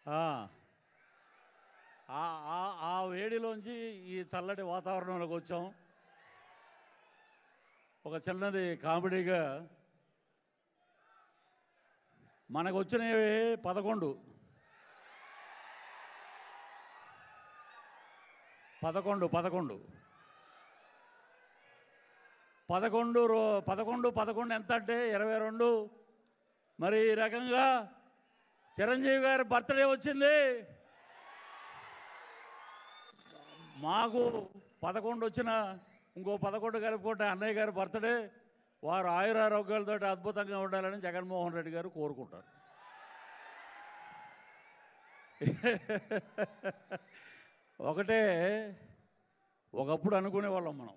ఆ ఆ వేడిలోంచి ఈ చల్లటి వాతావరణంలోకి వచ్చాం. ఒక చిన్నది కామెడీగా మనకు వచ్చినవి 11 11 11 11 11 ఎంత అంటే 22. మరి ఈ రకంగా చిరంజీవి గారి బర్త్డే వచ్చింది. మాకు 11 వచ్చిన ఇంకో 11 కలుపుకుంటే అన్నయ్య గారి బర్త్డే. వారు ఆయురారోగ్యాలతో అద్భుతంగా ఉండాలని జగన్మోహన్ రెడ్డి గారు కోరుకుంటారు. ఒకటే ఒకప్పుడు అనుకునేవాళ్ళం మనం,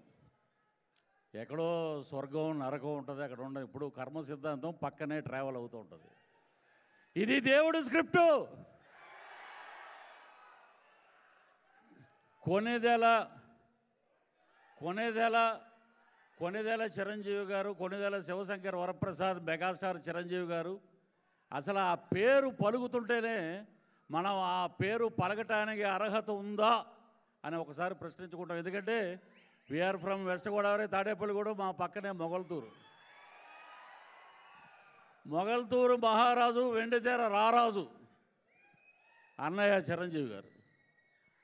ఎక్కడో స్వర్గం నరకం ఉంటుంది, అక్కడ ఉండదు. ఇప్పుడు కర్మ సిద్ధాంతం పక్కనే ట్రావెల్ అవుతూ ఉంటుంది. ఇది దేవుడి స్క్రిప్టు. కొనిదెల చిరంజీవి గారు, కొనిదెల శివశంకర్ వరప్రసాద్, మెగాస్టార్ చిరంజీవి గారు. అసలు ఆ పేరు పలుకుతుంటేనే మనం ఆ పేరు పలకటానికి అర్హత ఉందా అని ఒకసారి ప్రశ్నించుకుంటాం. ఎందుకంటే we are from west Godavari, Tadepalligudem, మా పక్కనే మొగల్తూరు మహారాజు, వెండితెర రారాజు అన్నయ్య చిరంజీవి గారు.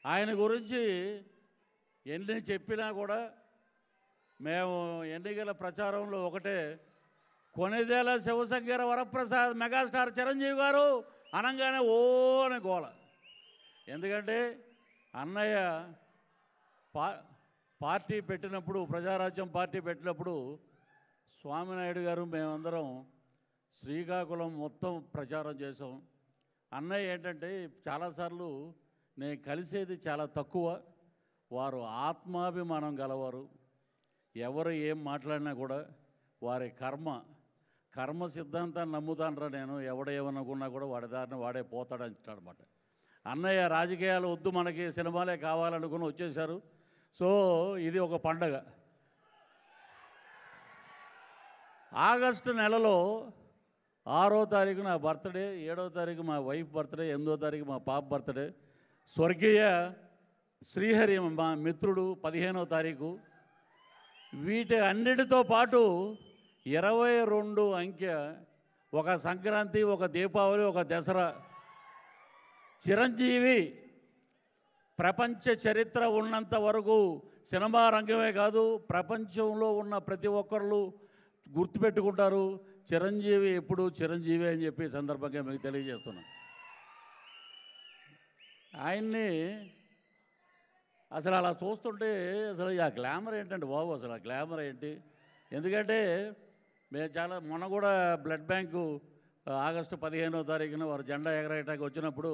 ఆయన గురించి ఎన్ని చెప్పినా కూడా మేము ఎన్నికల ప్రచారంలో ఒకటే, కొనిదెల శివశంకర వరప్రసాద్ మెగాస్టార్ చిరంజీవి గారు అనగానే ఓ అని గోల. ఎందుకంటే అన్నయ్య పార్టీ పెట్టినప్పుడు, ప్రజారాజ్యం పార్టీ పెట్టినప్పుడు స్వామినాయుడు గారు మేమందరం శ్రీకాకుళం మొత్తం ప్రచారం చేసాం. అన్నయ్య ఏంటంటే చాలాసార్లు నేను కలిసేది చాలా తక్కువ. వారు ఆత్మాభిమానం గలవారు. ఎవరు ఏం మాట్లాడినా కూడా వారి కర్మ సిద్ధాంతాన్ని నమ్ముతానరా నేను, ఎవడేమనుకున్నా కూడా వాడి దారిని వాడే పోతాడనమాట. అన్నయ్య రాజకీయాలు వద్దు, మనకి సినిమాలే కావాలనుకుని వచ్చేశారు. సో ఇది ఒక పండగ. ఆగస్టు నెలలో 6వ తారీఖు నా బర్త్డే, 7వ తారీఖు మా వైఫ్ బర్త్డే, 8వ తారీఖు మా పాప బర్త్డే. స్వర్గీయ శ్రీహరి మా మిత్రుడు 15వ తారీఖు. వీటి అన్నిటితో పాటు 22 అంకె, ఒక సంక్రాంతి, ఒక దీపావళి, ఒక దసరా. చిరంజీవి ప్రపంచ చరిత్ర ఉన్నంత వరకు సినిమా రంగమే కాదు, ప్రపంచంలో ఉన్న ప్రతి ఒక్కరు గుర్తుపెట్టుకుంటారు చిరంజీవి ఎప్పుడు చిరంజీవి అని చెప్పి సందర్భంగా మీకు తెలియజేస్తున్నాను. ఆయన్ని అసలు అలా చూస్తుంటే అసలు ఆ గ్లామర్ ఏంటంటే బాబు, అసలు ఆ గ్లామర్ ఏంటి? ఎందుకంటే మేము మొన్న కూడా బ్లడ్ బ్యాంకు ఆగస్టు 15వ తారీఖున వారు జెండా ఎగరేయటానికి వచ్చినప్పుడు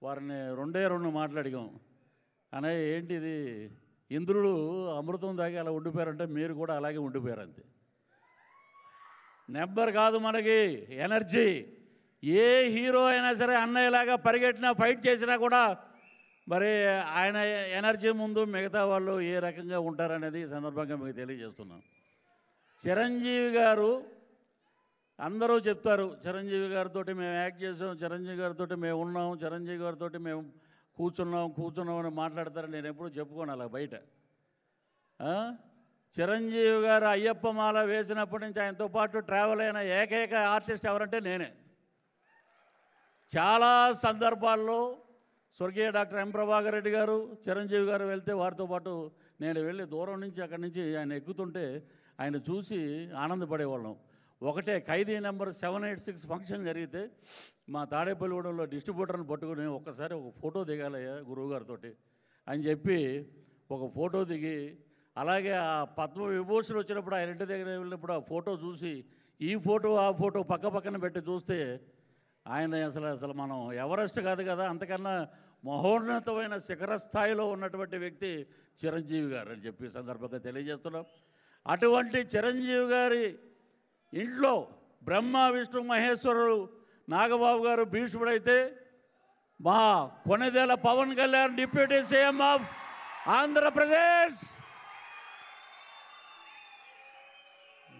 వారిని 2 మాట్లాడిగాం. అన్నయ్య ఏంటిది, ఇంద్రుడు అమృతం దాగి అలా ఉండిపోయారంటే మీరు కూడా అలాగే ఉండిపోయారు అంతే. నెంబర్ కాదు మనకి ఎనర్జీ. ఏ హీరో అయినా సరే అన్నయ్యలాగా పరిగెట్టినా, ఫైట్ చేసినా కూడా మరి ఆయన ఎనర్జీ ముందు మిగతా వాళ్ళు ఏ రకంగా ఉంటారనేది ఈ సందర్భంగా మీకు తెలియజేస్తున్నాం. చిరంజీవి గారు అందరూ చెప్తారు, చిరంజీవి గారితో మేము యాక్ట్ చేసాం, చిరంజీవి గారితో మేము ఉన్నాం, చిరంజీవి గారితో మేము కూర్చున్నాం అని మాట్లాడతారు. నేను ఎప్పుడూ చెప్పుకోను అలా బయట. చిరంజీవి గారు అయ్యప్ప మాల వేసినప్పటి నుంచి ఆయనతో పాటు ట్రావెల్ అయిన ఏకైక ఆర్టిస్ట్ ఎవరంటే నేనే. చాలా సందర్భాల్లో స్వర్గీయ డాక్టర్ ఎం ప్రభాకర్ రెడ్డి గారు, చిరంజీవి గారు వెళ్తే వారితో పాటు నేను వెళ్ళి దూరం నుంచి అక్కడి నుంచి ఆయన ఎక్కుతుంటే ఆయన చూసి ఆనందపడేవాళ్ళం. ఒకటే ఖైదీ నెంబర్ 786 ఫంక్షన్ జరిగితే మా తాడేపల్లిగూడెంలో డిస్ట్రిబ్యూటర్ని పట్టుకుని ఒక్కసారి ఒక ఫోటో దిగాలయ్యా గురువుగారితో అని చెప్పి ఒక ఫోటో దిగి, అలాగే ఆ పద్మ విభూషణ్ వచ్చినప్పుడు ఆయన ఇంటి దగ్గర వెళ్ళినప్పుడు ఆ ఫోటో చూసి ఈ ఫోటో ఆ ఫోటో పక్కన పెట్టి చూస్తే ఆయన అసలు మనం ఎవరెస్ట్ కాదు కదా, అంతకన్నా మహోన్నతమైన శిఖర స్థాయిలో ఉన్నటువంటి వ్యక్తి చిరంజీవి గారు అని చెప్పి సందర్భంగా తెలియజేస్తున్నాం. అటువంటి చిరంజీవి గారి ఇంట్లో బ్రహ్మ విష్ణు మహేశ్వరుడు నాగబాబు గారు భీష్ముడైతే, మా Konidela Pawan Kalyan deputy CM of Andhra Pradesh,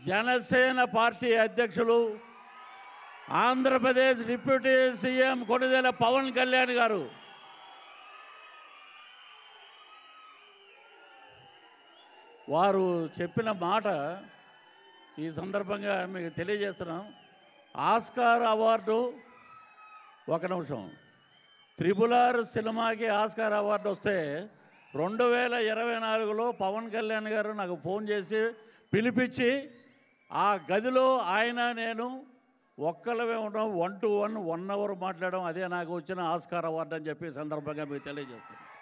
Janasena party అధ్యక్షులు ఆంధ్రప్రదేశ్ డిప్యూటీ సీఎం కొణిదెల పవన్ కళ్యాణ్ గారు వారు చెప్పిన మాట ఈ సందర్భంగా మీకు తెలియజేస్తున్నాం. ఆస్కార్ అవార్డు, ఒక నిమిషం, త్రిబుల్ ఆర్ సినిమాకి ఆస్కార్ అవార్డు వస్తే 2024లో పవన్ కళ్యాణ్ గారు నాకు ఫోన్ చేసి పిలిపించి ఆ గదిలో ఆయన నేను ఒక్కళ్ళమే ఉన్నాం, 1-to-1 1 అవర్ మాట్లాడడం, అదే నాకు వచ్చిన ఆస్కార్ అవార్డు అని చెప్పి సందర్భంగా మీకు తెలియజేస్తున్నాను.